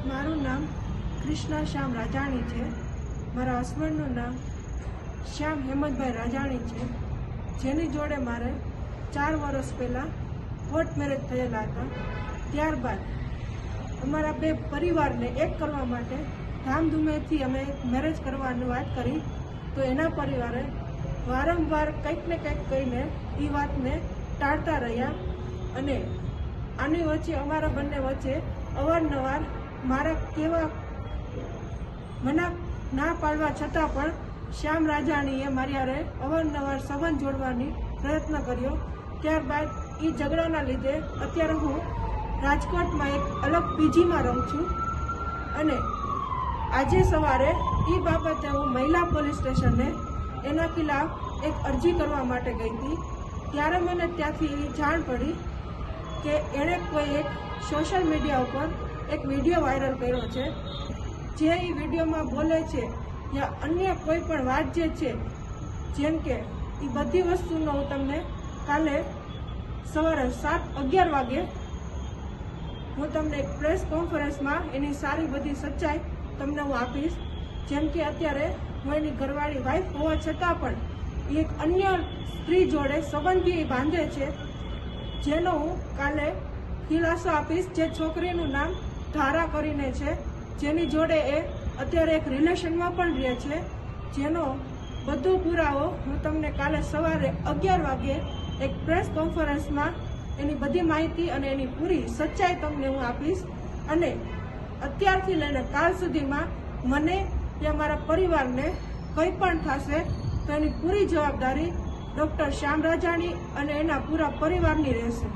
મારું નામ કૃષ્ણા શ્યામ રાજાણી છે. મારા હસબન્ડનું નામ શ્યામ હેમંતભાઈ રાજાણી છે, જેની જોડે મારે 4 વર્ષ પહેલાં કોર્ટ મેરેજ થયેલા હતા. ત્યારબાદ અમારા બે પરિવારને એક કરવા માટે ધામધૂમેથી અમે મેરેજ કરવાની વાત કરી, તો એના પરિવારે વારંવાર કંઈક ને કંઈક કહીને એ વાતને ટાળતા રહ્યા અને આની વચ્ચે અમારા બંને વચ્ચે અવારનવાર મારા કેવા મના ના પાડવા છતાં પણ શ્યામ રાજાણીએ મારી હારે અવારનવાર સંબંધ જોડવાની પ્રયત્ન કર્યો. ત્યારબાદ એ ઝઘડાના લીધે અત્યારે હું રાજકોટમાં એક અલગ પીજીમાં રહું છું અને આજે સવારે એ બાબતે હું મહિલા પોલીસ સ્ટેશને એના ખિલાફ એક અરજી કરવા માટે ગઈ હતી. ત્યારે મને ત્યાંથી જાણ પડી કે એણે કોઈ એક સોશિયલ મીડિયા ઉપર એક વિડીયો વાયરલ કર્યો છે, જે એ વિડીયોમાં બોલે છે યા અન્ય કોઈ પણ વાત જે છે, જેમ કે એ બધી વસ્તુનો હું તમને કાલે સવારે 7:11 વાગે હું તમને એક પ્રેસ કોન્ફરન્સમાં એની સારી બધી સચ્ચાઈ તમને હું આપીશ. જેમ કે અત્યારે હું એની ઘરવાળી વાઈફ હોવા છતાં પણ એ એક અન્ય સ્ત્રી જોડે સંબંધી બાંધે છે, જેનો હું કાલે ખુલાસો આપીશ. જે છોકરીનું નામ ધારા કરીને છે, જેની જોડે એ અત્યારે એક રિલેશનમાં પણ રહે છે, જેનો બધો પુરાવો હું તમને કાલે સવારે 11 વાગે એક પ્રેસ કોન્ફરન્સમાં એની બધી માહિતી અને એની પૂરી સચ્ચાઈ તમને હું આપીશ. અને અત્યારથી લઈને કાલ સુધીમાં મને યા મારા પરિવારને કંઈ પણ થશે તો એની પૂરી જવાબદારી ડૉક્ટર શ્યામ રાજાણી અને એના પૂરા પરિવારની રહેશે.